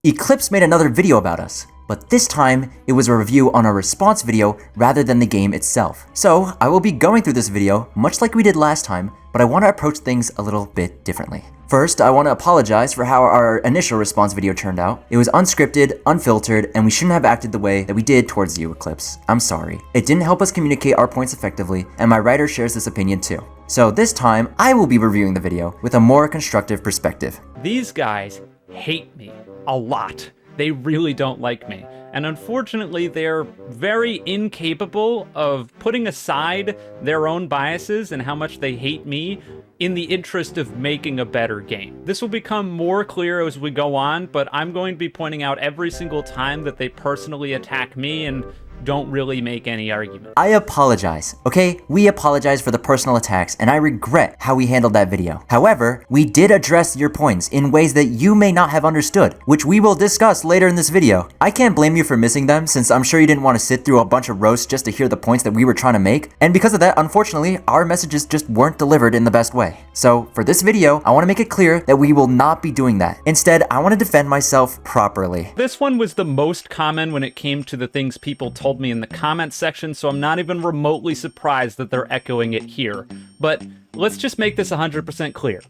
Eclipse made another video about us, but this time it was a review on a response video rather than the game itself. So I will be going through this video much like we did last time, but I want to approach things a little bit differently. First, I want to apologize for how our initial response video turned out. It was unscripted, unfiltered, and we shouldn't have acted the way that we did towards you, Eclipse. I'm sorry. It didn't help us communicate our points effectively, and my writer shares this opinion too. So this time, I will be reviewing the video with a more constructive perspective. These guys hate me a lot. They really don't like me. And unfortunately, they're very incapable of putting aside their own biases and how much they hate me in the interest of making a better game. This will become more clear as we go on, but I'm going to be pointing out every single time that they personally attack me and don't really make any argument. I apologize, okay? We apologize for the personal attacks, and I regret how we handled that video. However, we did address your points in ways that you may not have understood, which we will discuss later in this video. I can't blame you for missing them, since I'm sure you didn't want to sit through a bunch of roasts just to hear the points that we were trying to make, and because of that, unfortunately, our messages just weren't delivered in the best way. So, for this video, I want to make it clear that we will not be doing that. Instead, I want to defend myself properly. This one was the most common when it came to the things people told me in the comments section, so I'm not even remotely surprised that they're echoing it here. But let's just make this 100% clear.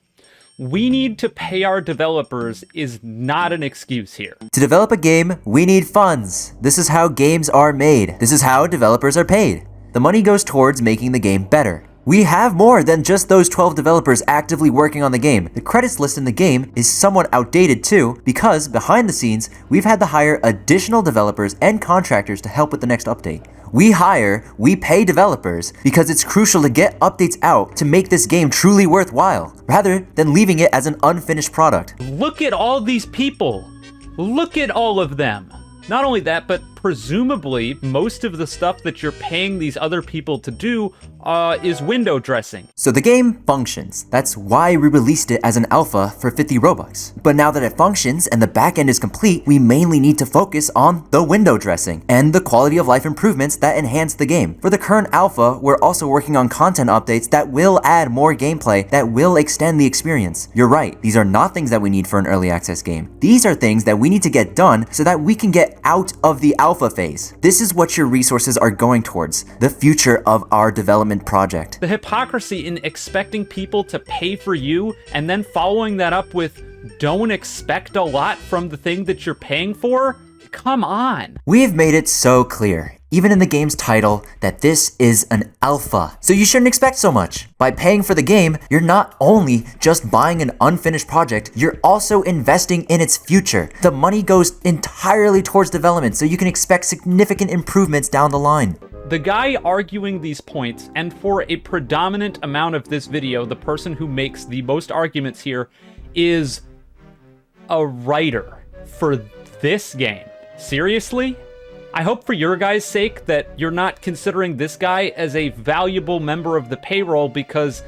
We need to pay our developers is not an excuse here. To develop a game, we need funds. This is how games are made. This is how developers are paid. The money goes towards making the game better. We have more than just those 12 developers actively working on the game. The credits list in the game is somewhat outdated too, because behind the scenes, we've had to hire additional developers and contractors to help with the next update. We pay developers because it's crucial to get updates out to make this game truly worthwhile, rather than leaving it as an unfinished product. Look at all these people. Look at all of them. Not only that, but presumably most of the stuff that you're paying these other people to do is window dressing. So the game functions. That's why we released it as an alpha for 50 Robux. But now that it functions and the backend is complete, we mainly need to focus on the window dressing and the quality of life improvements that enhance the game. For the current alpha, we're also working on content updates that will add more gameplay that will extend the experience. You're right, these are not things that we need for an early access game. These are things that we need to get done so that we can get out of the alpha phase. This is what your resources are going towards, the future of our development project. The hypocrisy in expecting people to pay for you and then following that up with don't expect a lot from the thing that you're paying for? Come on. We've made it so clear, even in the game's title, that this is an alpha. So you shouldn't expect so much. By paying for the game, you're not only just buying an unfinished project, you're also investing in its future. The money goes entirely towards development, so you can expect significant improvements down the line. The guy arguing these points, and for a predominant amount of this video, the person who makes the most arguments here is a writer for this game. Seriously? I hope for your guys' sake that you're not considering this guy as a valuable member of the payroll, because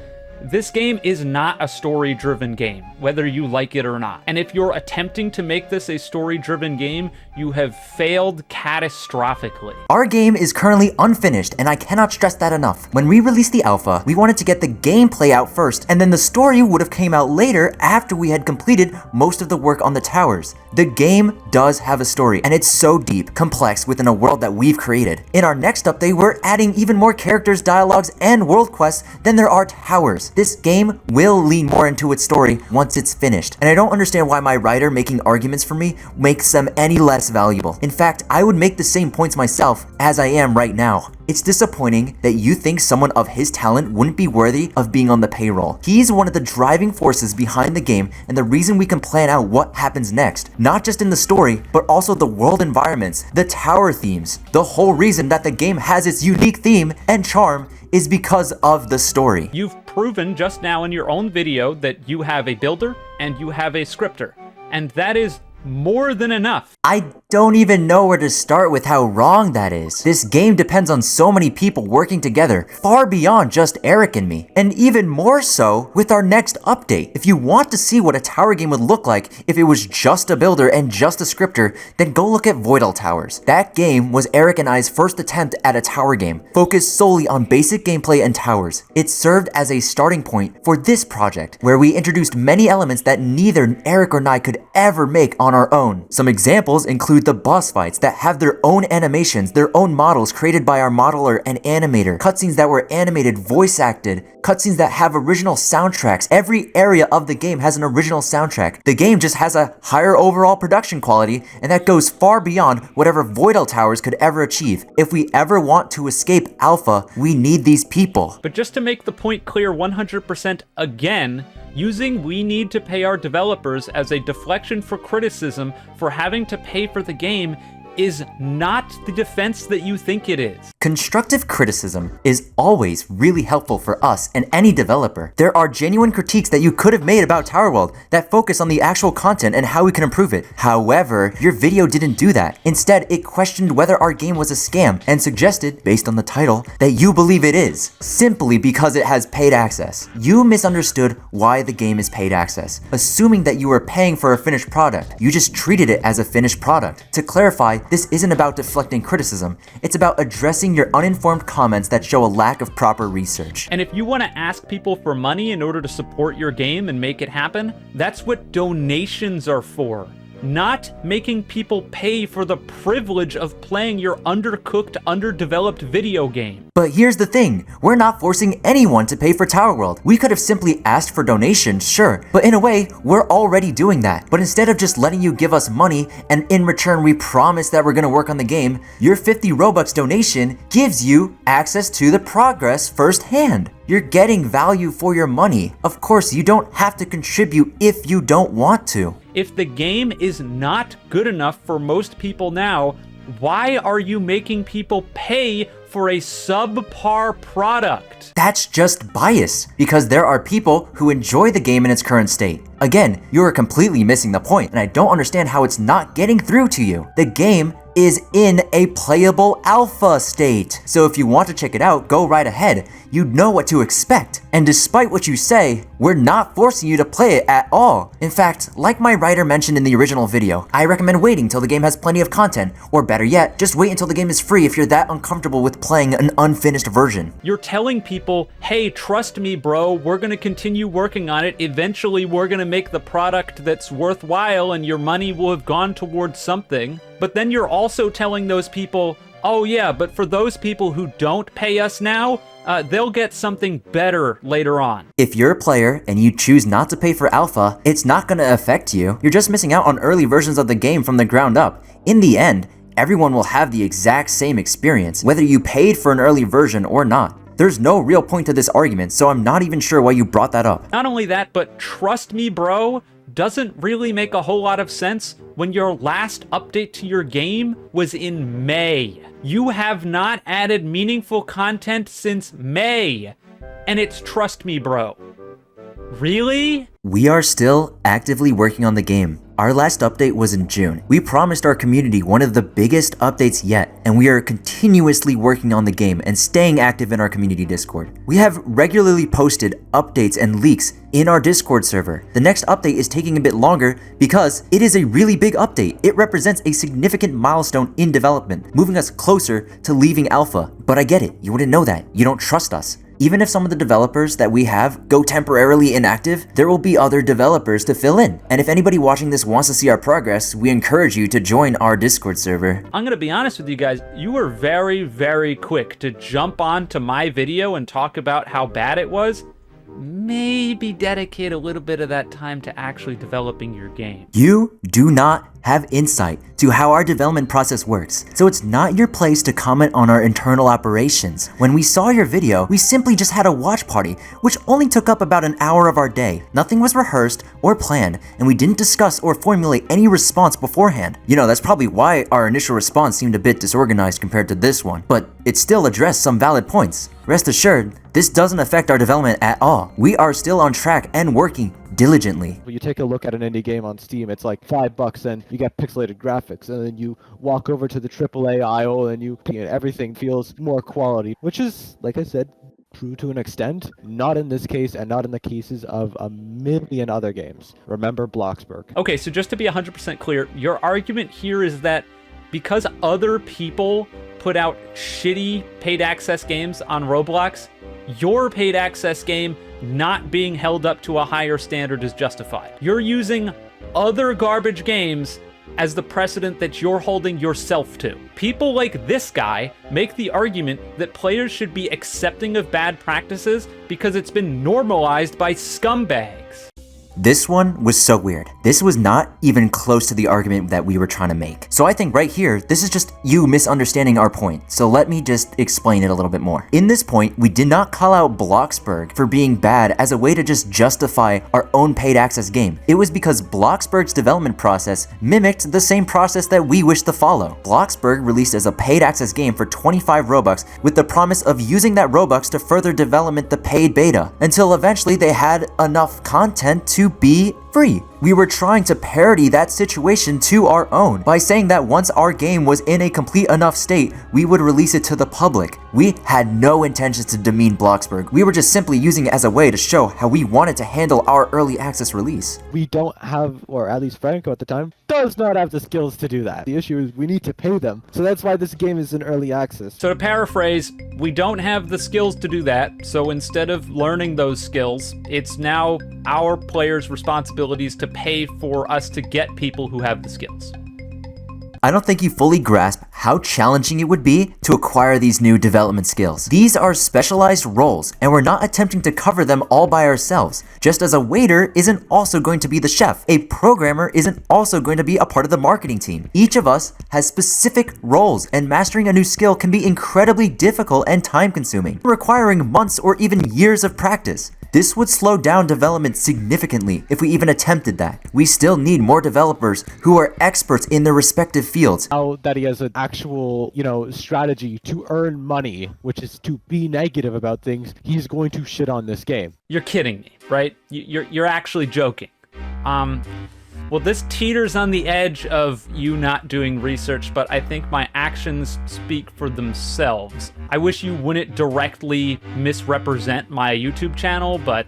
this game is not a story-driven game, whether you like it or not. And if you're attempting to make this a story-driven game, you have failed catastrophically. Our game is currently unfinished, and I cannot stress that enough. When we released the alpha, we wanted to get the gameplay out first, and then the story would have came out later after we had completed most of the work on the towers. The game does have a story, and it's so deep, complex within a world that we've created. In our next update, we're adding even more characters, dialogues, and world quests than there are towers. This game will lean more into its story once it's finished, and I don't understand why my writer making arguments for me makes them any less valuable. In fact, I would make the same points myself as I am right now. It's disappointing that you think someone of his talent wouldn't be worthy of being on the payroll. He's one of the driving forces behind the game and the reason we can plan out what happens next. Not just in the story, but also the world environments, the tower themes. The whole reason that the game has its unique theme and charm is because of the story. You've proven just now in your own video that you have a builder and you have a scripter, and that is more than enough. I don't even know where to start with how wrong that is. This game depends on so many people working together, far beyond just Eric and me. And even more so with our next update. If you want to see what a tower game would look like if it was just a builder and just a scripter, then go look at Voidal Towers. That game was Eric and I's first attempt at a tower game, focused solely on basic gameplay and towers. It served as a starting point for this project, where we introduced many elements that neither Eric or I could ever make on our own. Some examples include the boss fights that have their own animations, their own models created by our modeler and animator, cutscenes that were animated, voice acted, cutscenes that have original soundtracks. Every area of the game has an original soundtrack. The game just has a higher overall production quality, and that goes far beyond whatever Voidal Towers could ever achieve. If we ever want to escape alpha, we need these people. But just to make the point clear 100% again, using "we need to pay our developers" as a deflection for criticism for having to pay for the game is not the defense that you think it is. Constructive criticism is always really helpful for us and any developer. There are genuine critiques that you could have made about Tower World that focus on the actual content and how we can improve it. However, your video didn't do that. Instead, it questioned whether our game was a scam and suggested, based on the title, that you believe it is, simply because it has paid access. You misunderstood why the game is paid access, assuming that you were paying for a finished product. You just treated it as a finished product. To clarify, this isn't about deflecting criticism. It's about addressing your uninformed comments that show a lack of proper research. And if you want to ask people for money in order to support your game and make it happen, that's what donations are for. Not making people pay for the privilege of playing your undercooked, underdeveloped video game. But here's the thing, we're not forcing anyone to pay for Tower World. We could have simply asked for donations, sure, but in a way, we're already doing that. But instead of just letting you give us money, and in return we promise that we're gonna work on the game, your 50 Robux donation gives you access to the progress firsthand. You're getting value for your money. Of course, you don't have to contribute if you don't want to. If the game is not good enough for most people now, why are you making people pay for a subpar product? That's just bias, because there are people who enjoy the game in its current state. Again, you are completely missing the point, and I don't understand how it's not getting through to you. The game is in a playable alpha state. So if you want to check it out, go right ahead. You know what to expect. And despite what you say, we're not forcing you to play it at all. In fact, like my writer mentioned in the original video, I recommend waiting till the game has plenty of content, or better yet, just wait until the game is free if you're that uncomfortable with playing an unfinished version. You're telling people, hey, trust me, bro, we're gonna continue working on it. Eventually, we're gonna make the product that's worthwhile and your money will have gone towards something. But then you're also telling those people, oh yeah, but for those people who don't pay us now, they'll get something better later on. If you're a player and you choose not to pay for alpha, it's not gonna affect you. You're just missing out on early versions of the game from the ground up. In the end, everyone will have the exact same experience, whether you paid for an early version or not. There's no real point to this argument, so I'm not even sure why you brought that up. Not only that, but trust me, bro, doesn't really make a whole lot of sense when your last update to your game was in May. You have not added meaningful content since May, and it's trust me, bro. Really? We are still actively working on the game. Our last update was in June. We promised our community one of the biggest updates yet, and we are continuously working on the game and staying active in our community Discord. We have regularly posted updates and leaks in our Discord server. The next update is taking a bit longer because it is a really big update. It represents a significant milestone in development, moving us closer to leaving alpha. But I get it, you wouldn't know that. You don't trust us. Even if some of the developers that we have go temporarily inactive, there will be other developers to fill in. And if anybody watching this wants to see our progress, we encourage you to join our Discord server. I'm gonna be honest with you guys, you were very, very quick to jump onto my video and talk about how bad it was. Maybe dedicate a little bit of that time to actually developing your game. You do not have insight to how our development process works, so it's not your place to comment on our internal operations. When we saw your video, we simply just had a watch party, which only took up about an hour of our day. Nothing was rehearsed or planned, and we didn't discuss or formulate any response beforehand. You know, that's probably why our initial response seemed a bit disorganized compared to this one, but it still addressed some valid points. Rest assured, this doesn't affect our development at all. We are still on track and working work diligently. When you take a look at an indie game on Steam, it's like $5 and you get pixelated graphics, and then you walk over to the AAA aisle and everything feels more quality, which is, like I said, true to an extent. Not in this case, and not in the cases of a million other games. Remember Bloxburg. Okay, so just to be 100% clear, your argument here is that because other people put out shitty paid access games on Roblox, your paid access game not being held up to a higher standard is justified. You're using other garbage games as the precedent that you're holding yourself to. People like this guy make the argument that players should be accepting of bad practices because it's been normalized by scumbags. This one was so weird. This was not even close to the argument that we were trying to make. So I think right here, this is just you misunderstanding our point. So let me just explain it a little bit more. In this point, we did not call out Bloxburg for being bad as a way to just justify our own paid access game. It was because Bloxburg's development process mimicked the same process that we wish to follow. Bloxburg released as a paid access game for 25 Robux with the promise of using that Robux to further development the paid beta, until eventually they had enough content to be free. We were trying to parody that situation to our own by saying that once our game was in a complete enough state, we would release it to the public. We had no intentions to demean Bloxburg. We were just simply using it as a way to show how we wanted to handle our early access release. We don't have, or at least Franco at the time, does not have the skills to do that. The issue is we need to pay them. So that's why this game is in early access. So to paraphrase, we don't have the skills to do that, so instead of learning those skills, it's now our players' responsibilities to pay for us to get people who have the skills. I don't think you fully grasp how challenging it would be to acquire these new development skills. These are specialized roles, and we're not attempting to cover them all by ourselves. Just as a waiter isn't also going to be the chef, a programmer isn't also going to be a part of the marketing team. Each of us has specific roles, and mastering a new skill can be incredibly difficult and time-consuming, requiring months or even years of practice. This would slow down development significantly if we even attempted that. We still need more developers who are experts in their respective fields. Now that he has an actual, strategy to earn money, which is to be negative about things, he's going to shit on this game. You're kidding me, right? You're actually joking. Well, this teeters on the edge of you not doing research, but I think my actions speak for themselves. I wish you wouldn't directly misrepresent my YouTube channel, but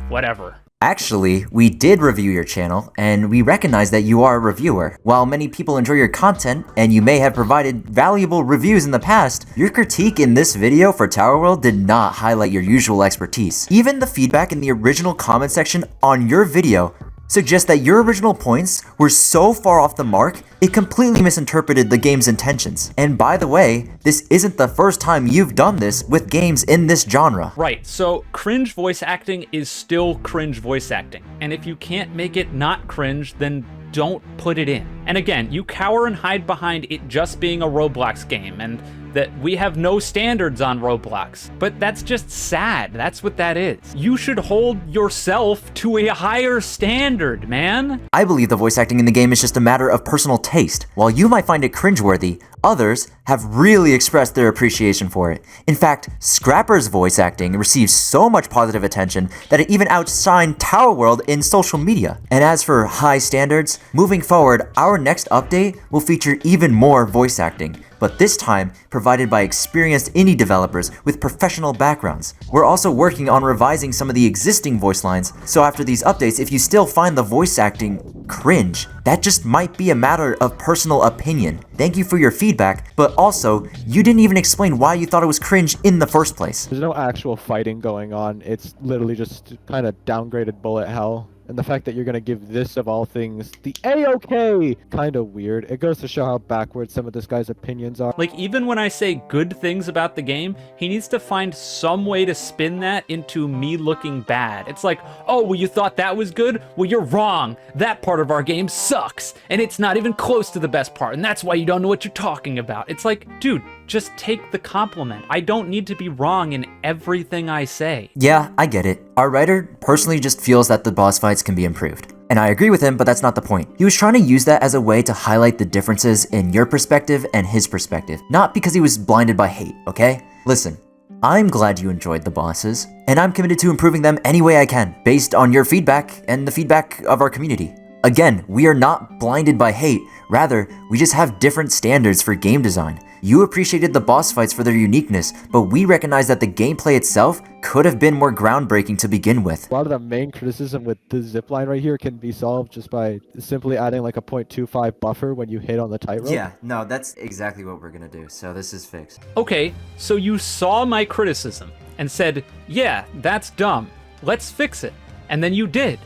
whatever. Actually, we did review your channel, and we recognize that you are a reviewer. While many people enjoy your content, and you may have provided valuable reviews in the past, your critique in this video for Tower World did not highlight your usual expertise. Even the feedback in the original comment section on your video suggests that your original points were so far off the mark, it completely misinterpreted the game's intentions. And by the way, this isn't the first time you've done this with games in this genre. Right, so cringe voice acting is still cringe voice acting. And if you can't make it not cringe, then don't put it in. And again, you cower and hide behind it just being a Roblox game, and that we have no standards on Roblox. But that's just sad. That's what that is. You should hold yourself to a higher standard, man. I believe the voice acting in the game is just a matter of personal taste. While you might find it cringeworthy, others have really expressed their appreciation for it. In fact, Scrapper's voice acting received so much positive attention that it even outshined Tower World in social media. And as for high standards, moving forward, our next update will feature even more voice acting, but this time provided by experienced indie developers with professional backgrounds. We're also working on revising some of the existing voice lines, so after these updates, if you still find the voice acting cringe, that just might be a matter of personal opinion. Thank you for your feedback, but also, you didn't even explain why you thought it was cringe in the first place. There's no actual fighting going on. It's literally just kind of downgraded bullet hell. And the fact that you're going to give this, of all things, the A-OK, kind of weird. It goes to show how backwards some of this guy's opinions are. Like, even when I say good things about the game, he needs to find some way to spin that into me looking bad. It's like, oh, well, you thought that was good? Well, you're wrong. That part of our game sucks, and it's not even close to the best part, and that's why you don't know what you're talking about. It's like, dude, just take the compliment. I don't need to be wrong in everything I say. Yeah, I get it. Our writer personally just feels that the boss fights can be improved. And I agree with him, but that's not the point. He was trying to use that as a way to highlight the differences in your perspective and his perspective, not because he was blinded by hate, okay? Listen, I'm glad you enjoyed the bosses, and I'm committed to improving them any way I can, based on your feedback and the feedback of our community. Again, we are not blinded by hate, rather, we just have different standards for game design. You appreciated the boss fights for their uniqueness, but we recognize that the gameplay itself could have been more groundbreaking to begin with. A lot of the main criticism with the zipline right here can be solved just by simply adding like a 0.25 buffer when you hit on the tightrope. Yeah, no, that's exactly what we're gonna do, so this is fixed. Okay, so you saw my criticism and said, yeah, that's dumb. Let's fix it. And then you did.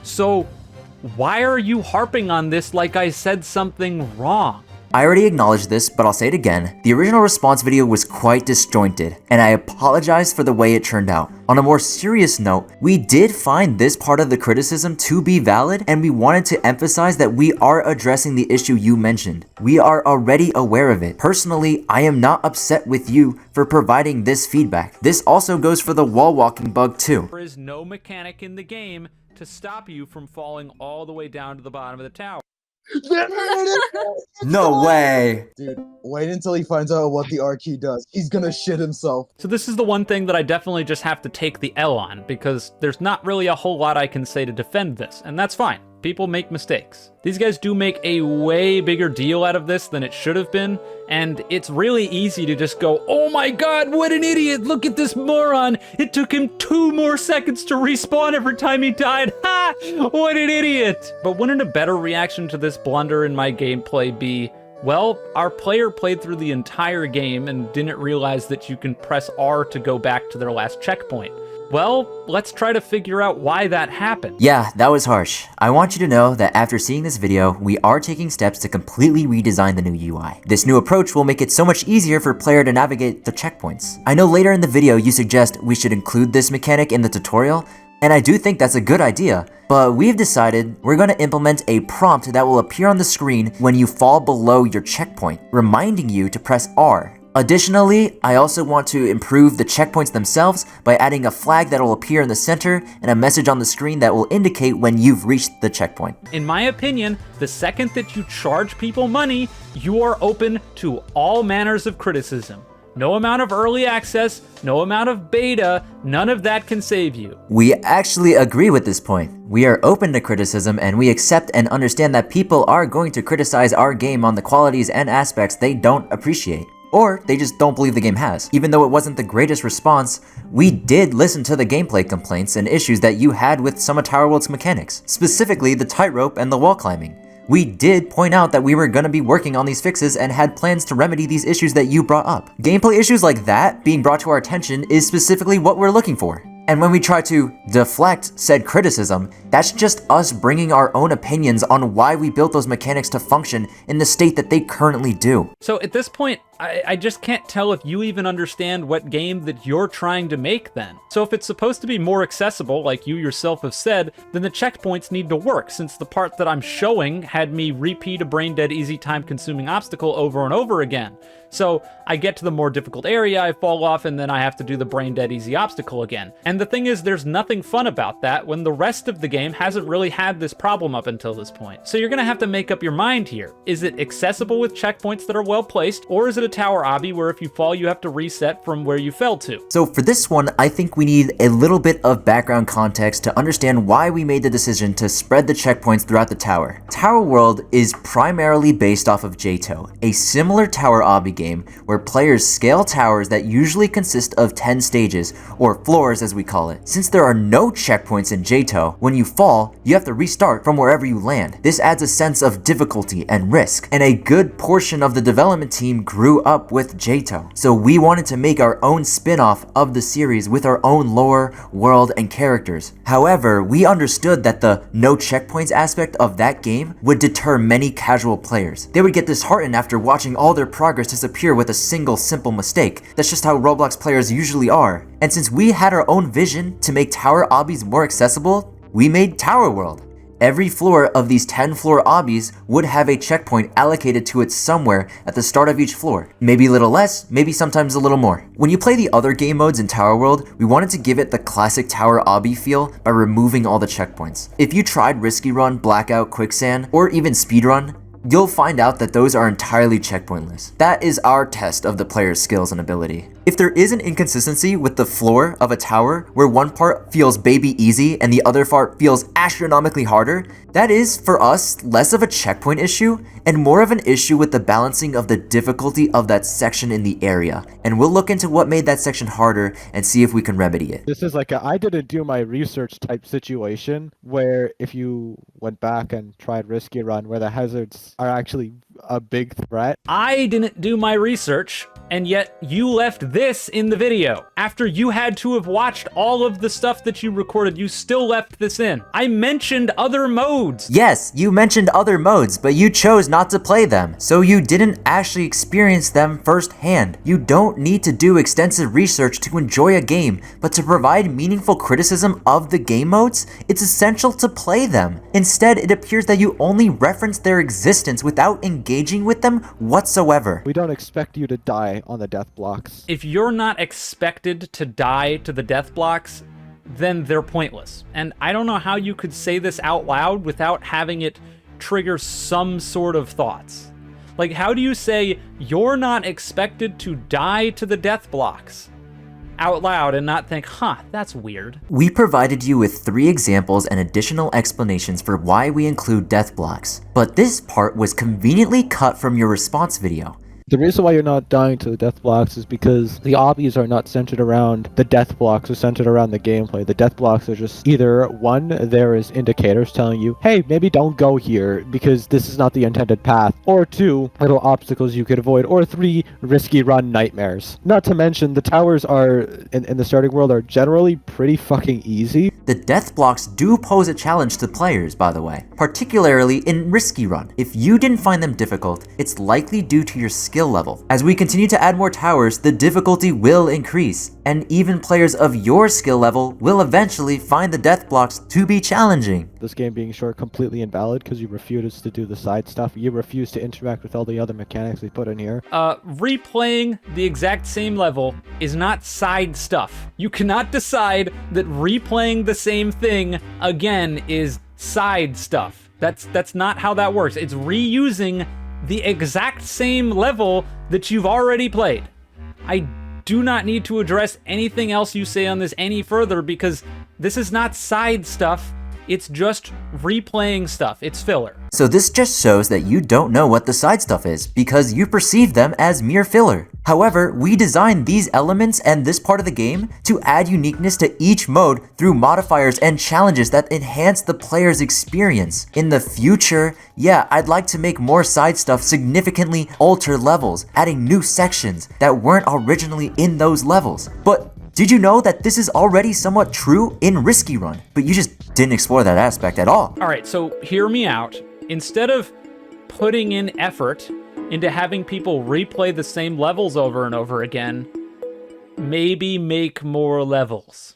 So why are you harping on this like I said something wrong? I already acknowledged this, but I'll say it again. The original response video was quite disjointed, and I apologize for the way it turned out. On a more serious note, we did find this part of the criticism to be valid, and we wanted to emphasize that we are addressing the issue you mentioned. We are already aware of it. Personally, I am not upset with you for providing this feedback. This also goes for the wall walking bug too. There is no mechanic in the game to stop you from falling all the way down to the bottom of the tower. No way! Dude, wait until he finds out what the R key does. He's gonna shit himself. So this is the one thing that I definitely just have to take the L on, because there's not really a whole lot I can say to defend this, and that's fine. People make mistakes. These guys do make a way bigger deal out of this than it should have been, and it's really easy to just go, oh my god, what an idiot, look at this moron, it took him 2 more seconds to respawn every time he died, ha, what an idiot. But wouldn't a better reaction to this blunder in my gameplay be, well, our player played through the entire game and didn't realize that you can press R to go back to their last checkpoint. Well, let's try to figure out why that happened. Yeah, that was harsh. I want you to know that after seeing this video, we are taking steps to completely redesign the new UI. This new approach will make it so much easier for player to navigate the checkpoints. I know later in the video you suggest we should include this mechanic in the tutorial, and I do think that's a good idea, but we've decided we're going to implement a prompt that will appear on the screen when you fall below your checkpoint, reminding you to press R. Additionally, I also want to improve the checkpoints themselves by adding a flag that will appear in the center and a message on the screen that will indicate when you've reached the checkpoint. In my opinion, the second that you charge people money, you are open to all manners of criticism. No amount of early access, no amount of beta, none of that can save you. We actually agree with this point. We are open to criticism, and we accept and understand that people are going to criticize our game on the qualities and aspects they don't appreciate, or they just don't believe the game has. Even though it wasn't the greatest response, we did listen to the gameplay complaints and issues that you had with some of Tower World's mechanics, specifically the tightrope and the wall climbing. We did point out that we were going to be working on these fixes and had plans to remedy these issues that you brought up. Gameplay issues like that being brought to our attention is specifically what we're looking for. And when we try to deflect said criticism, that's just us bringing our own opinions on why we built those mechanics to function in the state that they currently do. So at this point, I just can't tell if you even understand what game that you're trying to make then. So if it's supposed to be more accessible, like you yourself have said, then the checkpoints need to work, since the part that I'm showing had me repeat a brain dead easy time consuming obstacle over and over again. So I get to the more difficult area, I fall off, and then I have to do the brain dead easy obstacle again. And the thing is, there's nothing fun about that when the rest of the game hasn't really had this problem up until this point. So you're gonna have to make up your mind here. Is it accessible with checkpoints that are well placed, or is it a tower obby where if you fall you have to reset from where you fell to? So for this one, I think we need a little bit of background context to understand why we made the decision to spread the checkpoints throughout the tower. Tower World is primarily based off of JTO, a similar tower obby game where players scale towers that usually consist of 10 stages, or floors as we call it. Since there are no checkpoints in JTO, when you fall, you have to restart from wherever you land. This adds a sense of difficulty and risk, and a good portion of the development team grew up with JTO. So we wanted to make our own spin-off of the series with our own lore, world, and characters. However, we understood that the no checkpoints aspect of that game would deter many casual players. They would get disheartened after watching all their progress disappear with a single simple mistake. That's just how Roblox players usually are. And since we had our own vision to make tower obbies more accessible, we made Tower World. Every floor of these 10 floor obbies would have a checkpoint allocated to it somewhere at the start of each floor. Maybe a little less, maybe sometimes a little more. When you play the other game modes in Tower World, we wanted to give it the classic tower obby feel by removing all the checkpoints. If you tried Risky Run, Blackout, Quicksand, or even Speedrun, you'll find out that those are entirely checkpointless. That is our test of the player's skills and ability. If there is an inconsistency with the floor of a tower where one part feels baby easy and the other part feels astronomically harder, that is, for us, less of a checkpoint issue and more of an issue with the balancing of the difficulty of that section in the area. And we'll look into what made that section harder and see if we can remedy it. This is like I didn't do my research type situation where if you went back and tried risky run where the hazards are actually a big threat. I didn't do my research, and yet you left this in the video. After you had to have watched all of the stuff that you recorded, you still left this in. I mentioned other modes. Yes, you mentioned other modes, but you chose not to play them, so you didn't actually experience them firsthand. You don't need to do extensive research to enjoy a game, but to provide meaningful criticism of the game modes, it's essential to play them. Instead, it appears that you only reference their existence without engaging with them whatsoever. We don't expect you to die on the death blocks. If you're not expected to die to the death blocks, then they're pointless. And I don't know how you could say this out loud without having it trigger some sort of thoughts. Like, how do you say you're not expected to die to the death blocks out loud and not think, huh, that's weird? We provided you with 3 examples and additional explanations for why we include death blocks, but this part was conveniently cut from your response video. The reason why you're not dying to the death blocks is because the obbies are not centered around the death blocks, are centered around the gameplay. The death blocks are just either, one, there is indicators telling you, hey, maybe don't go here because this is not the intended path, or 2, little obstacles you could avoid, or 3, risky run nightmares. Not to mention, the towers are, in the starting world, are generally pretty fucking easy. The death blocks do pose a challenge to players, by the way, particularly in risky run. If you didn't find them difficult, it's likely due to your skill level. As we continue to add more towers, the difficulty will increase, and even players of your skill level will eventually find the death blocks to be challenging. This game being short completely invalid because you refused to do the side stuff. You refuse to interact with all the other mechanics we put in here. Replaying the exact same level is not side stuff. You cannot decide that replaying the same thing again is side stuff. That's not how that works. It's reusing the exact same level that you've already played. I do not need to address anything else you say on this any further because this is not side stuff. It's just replaying stuff. It's filler. So this just shows that you don't know what the side stuff is because you perceive them as mere filler. However, we designed these elements and this part of the game to add uniqueness to each mode through modifiers and challenges that enhance the player's experience. In the future, yeah, I'd like to make more side stuff significantly alter levels, adding new sections that weren't originally in those levels. But did you know that this is already somewhat true in Risky Run, but you just didn't explore that aspect at all? All right, so hear me out. Instead of putting in effort into having people replay the same levels over and over again, maybe make more levels.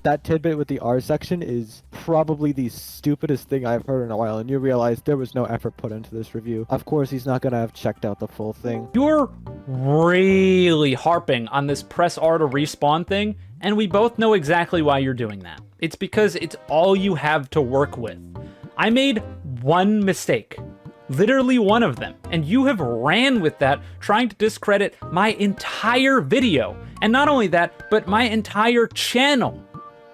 That tidbit with the R section is probably the stupidest thing I've heard in a while, and you realize there was no effort put into this review. Of course, he's not gonna have checked out the full thing. You're really harping on this press R to respawn thing, and we both know exactly why you're doing that. It's because it's all you have to work with. I made one mistake. Literally one of them. And you have ran with that, trying to discredit my entire video. And not only that, but my entire channel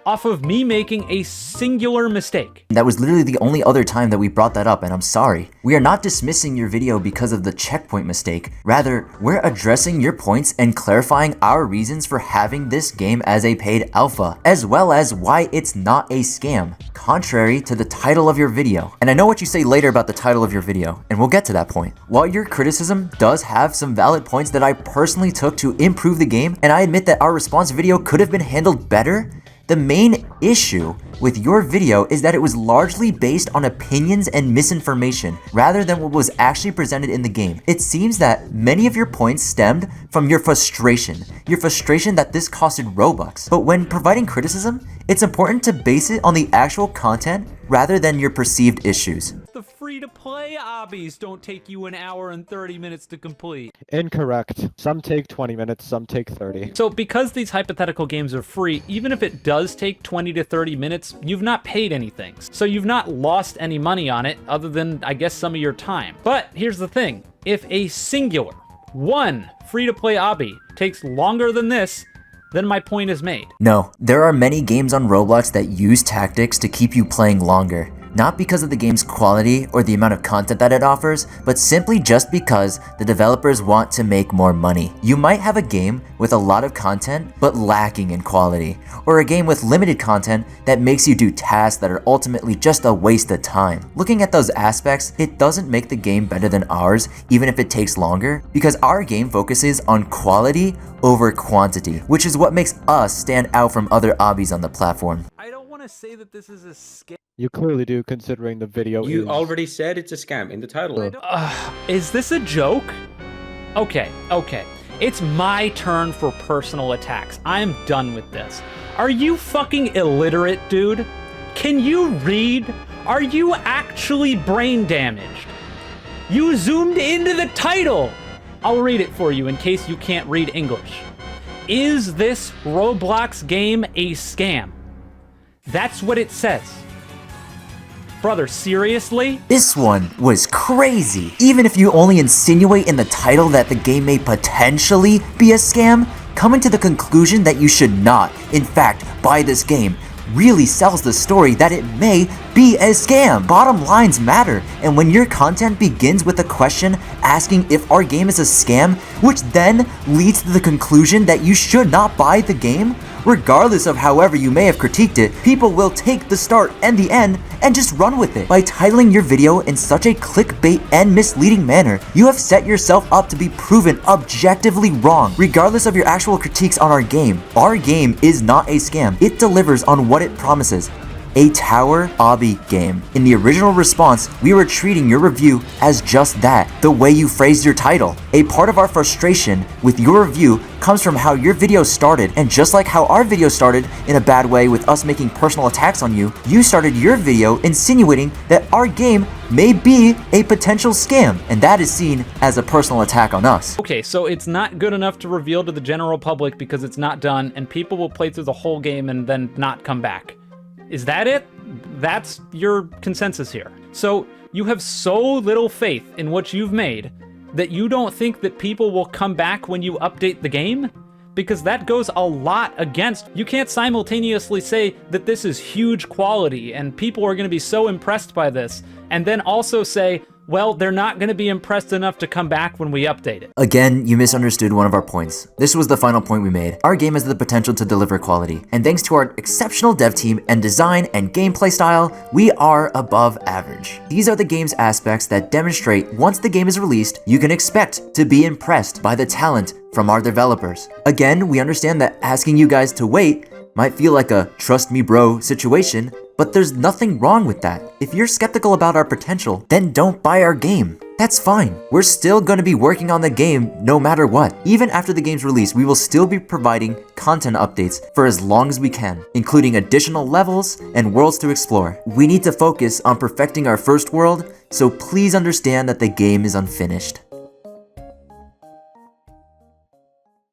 off of me making a singular mistake. That was literally the only other time that we brought that up, and I'm sorry. We are not dismissing your video because of the checkpoint mistake. Rather, we're addressing your points and clarifying our reasons for having this game as a paid alpha, as well as why it's not a scam, contrary to the title of your video. And I know what you say later about the title of your video, and we'll get to that point. While your criticism does have some valid points that I personally took to improve the game, and I admit that our response video could have been handled better, the main issue with your video is that it was largely based on opinions and misinformation rather than what was actually presented in the game. It seems that many of your points stemmed from your frustration that this costed Robux. But when providing criticism, It's important to base it on the actual content rather than your perceived issues. The free-to-play obbies don't take you an hour and 30 minutes to complete. Incorrect. Some take 20 minutes, some take 30. So because these hypothetical games are free, even if it does take 20 to 30 minutes, you've not paid anything. So you've not lost any money on it other than, I guess, some of your time. But here's the thing. If a singular, one free-to-play obby takes longer than this, then my point is made. No, there are many games on Roblox that use tactics to keep you playing longer. Not because of the game's quality or the amount of content that it offers, but simply just because the developers want to make more money. You might have a game with a lot of content, but lacking in quality, or a game with limited content that makes you do tasks that are ultimately just a waste of time. Looking at those aspects, it doesn't make the game better than ours, even if it takes longer, because our game focuses on quality over quantity, which is what makes us stand out from other obbies on the platform. I don't want to say that this is a scam. You clearly do, considering the video You is... already said it's a scam in the title. Is this a joke? Okay. It's my turn for personal attacks. I am done with this. Are you fucking illiterate, dude? Can you read? Are you actually brain damaged? You zoomed into the title! I'll read it for you in case you can't read English. Is this Roblox game a scam? That's what it says. Brother, seriously? This one was crazy. Even if you only insinuate in the title that the game may potentially be a scam, coming to the conclusion that you should not, in fact, buy this game really sells the story that it may be a scam. Bottom lines matter, and when your content begins with a question asking if our game is a scam, which then leads to the conclusion that you should not buy the game, regardless of however you may have critiqued it, people will take the start and the end and just run with it. By titling your video in such a clickbait and misleading manner, you have set yourself up to be proven objectively wrong, regardless of your actual critiques on our game. Our game is not a scam. It delivers on what it promises. A tower obby game. In the original response, we were treating your review as just that, the way you phrased your title. A part of our frustration with your review comes from how your video started, and just like how our video started in a bad way with us making personal attacks on you, you started your video insinuating that our game may be a potential scam, and that is seen as a personal attack on us. Okay, so it's not good enough to reveal to the general public because it's not done, and people will play through the whole game and then not come back. Is that it? That's your consensus here. So you have so little faith in what you've made that you don't think that people will come back when you update the game? Because that goes a lot against. You can't simultaneously say that this is huge quality and people are going to be so impressed by this, and then also say, well, they're not going to be impressed enough to come back when we update it. Again, you misunderstood one of our points. This was the final point we made. Our game has the potential to deliver quality, and thanks to our exceptional dev team and design and gameplay style, we are above average. These are the game's aspects that demonstrate once the game is released, you can expect to be impressed by the talent from our developers. Again, we understand that asking you guys to wait might feel like a trust me bro situation, but there's nothing wrong with that. If you're skeptical about our potential, then don't buy our game. That's fine. We're still going to be working on the game no matter what. Even after the game's release, we will still be providing content updates for as long as we can, including additional levels and worlds to explore. We need to focus on perfecting our first world, so please understand that the game is unfinished.